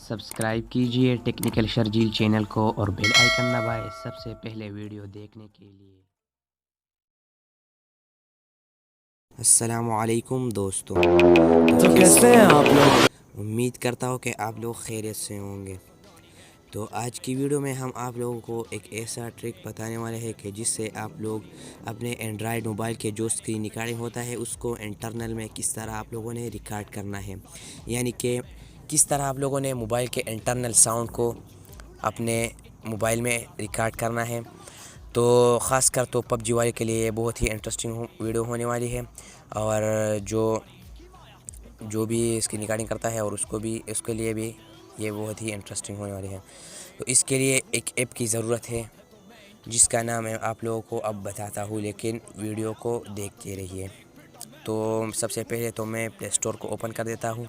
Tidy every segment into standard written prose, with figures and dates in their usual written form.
Subscribe कीजिए technical Sharjeel channel को और बेल आइकन दबाएं सबसे पहले वीडियो देखने के लिए। अस्सलामुअलैकुम दोस्तों, तो कैसे हैं आप लोग? उम्मीद करता हूँ कि आप लोग खैरियत से होंगे। तो आज की वीडियो में हम आप लोगों को एक ऐसा ट्रिक बताने वाले हैं कि जिससे आप लोग अपने एंड्रॉयड मोबाइल के जो स्क्रीन रिकॉर्डिंग होता है उसको इंटरनल में किस तरह आप लोगों ने रिकॉर्ड करना है, यानी कि किस तरह आप लोगों ने मोबाइल के इंटरनल साउंड को अपने मोबाइल में रिकॉर्ड करना है। तो ख़ासकर तो पबजी वाले के लिए ये बहुत ही इंटरेस्टिंग वीडियो होने वाली है, और जो भी इसकी रिकॉर्डिंग करता है और उसके लिए भी ये बहुत ही इंटरेस्टिंग होने वाली है। तो इसके लिए एक ऐप की ज़रूरत है जिसका नाम मैं आप लोगों को अब बताता हूँ, लेकिन वीडियो को देखते रहिए। तो सबसे पहले तो मैं प्ले स्टोर को ओपन कर देता हूँ।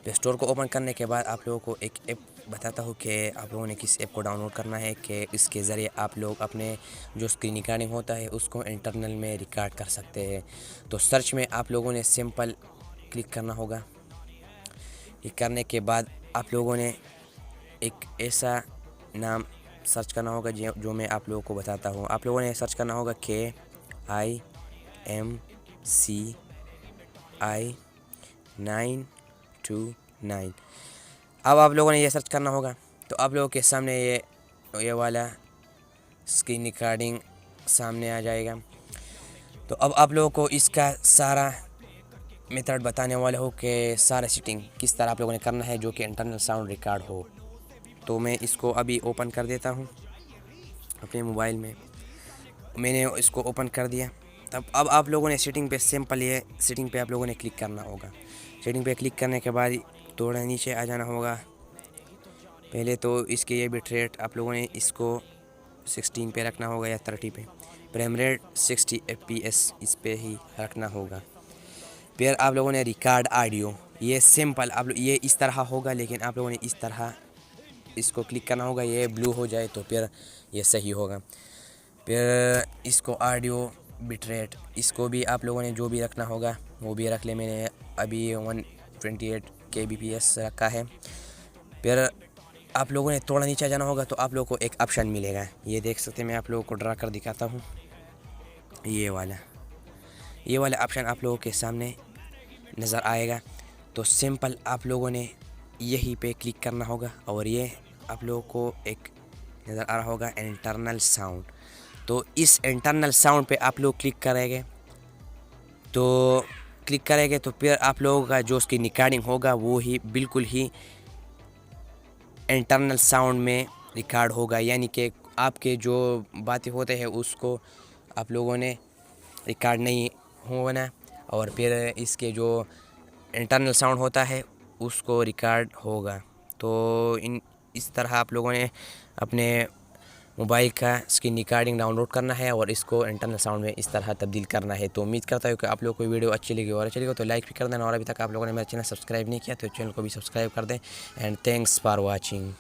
प्ले स्टोर को ओपन करने के बाद आप लोगों को एक ऐप बताता हूँ कि आप लोगों ने किस ऐप को डाउनलोड करना है कि इसके ज़रिए आप लोग अपने जो स्क्रीन रिकॉर्डिंग होता है उसको इंटरनल में रिकॉर्ड कर सकते हैं। तो सर्च में आप लोगों ने सिंपल क्लिक करना होगा। क्लिक करने के बाद आप लोगों ने एक ऐसा नाम सर्च करना होगा जो मैं आप लोगों को बताता हूँ। आप लोगों ने सर्च करना होगा KIMCI929। अब आप लोगों ने ये सर्च करना होगा तो आप लोगों के सामने ये वाला स्क्रीन रिकॉर्डिंग सामने आ जाएगा। तो अब आप लोगों को इसका सारा मेथड बताने वाला हो कि सारा सेटिंग किस तरह आप लोगों ने करना है जो कि इंटरनल साउंड रिकॉर्ड हो। तो मैं इसको अभी ओपन कर देता हूँ अपने मोबाइल में। मैंने इसको ओपन कर दिया। तब अब आप लोगों ने सेटिंग पे सिंपल ये सेटिंग पे आप लोगों ने क्लिक करना होगा। सेटिंग पे क्लिक करने के बाद थोड़ा नीचे आ जाना होगा। पहले तो इसके ये बिट रेट आप लोगों ने इसको 16 पे रखना होगा या 30 पे। फ्रेम रेट 60 FPS इस पे ही रखना होगा। फिर आप लोगों ने रिकॉर्ड ऑडियो, ये सिंपल आप लोग ये इस तरह होगा, लेकिन आप लोगों ने इस तरह इसको क्लिक करना होगा। ये ब्लू हो जाए तो फिर ये सही होगा। फिर इसको ऑडियो बिट रेट इसको भी आप लोगों ने जो भी रखना होगा वो भी रख ले। मैंने अभी 128 kbps रखा है। फिर आप लोगों ने थोड़ा नीचे जाना होगा तो आप लोगों को एक ऑप्शन मिलेगा, ये देख सकते हैं। मैं आप लोगों को ड्रा कर दिखाता हूँ। ये वाला ऑप्शन आप लोगों के सामने नज़र आएगा। तो सिंपल आप लोगों ने यहीं पे क्लिक करना होगा और ये आप लोगों को एक नज़र आ रहा होगा इंटरनल साउंड। तो इस इंटरनल साउंड पे आप लोग क्लिक करेंगे तो फिर आप लोगों का जो उसकी रिकॉर्डिंग होगा वो ही बिल्कुल ही इंटरनल साउंड में रिकॉर्ड होगा, यानी कि आपके जो बातें होते हैं उसको आप लोगों ने रिकॉर्ड नहीं होना, और फिर इसके जो इंटरनल साउंड होता है उसको रिकॉर्ड होगा। तो इस तरह आप लोगों ने अपने मोबाइल का स्क्रीन रिकॉर्डिंग डाउनलोड करना है और इसको इंटरनल साउंड में इस तरह तब्दील करना है। तो उम्मीद करता हूँ कि आप लोगों को वीडियो अच्छी लगी तो लाइक भी कर देना, और अभी तक आप लोगों ने मेरा चैनल सब्सक्राइब नहीं किया तो चैनल को भी सब्सक्राइब कर दें। And thanks for watching.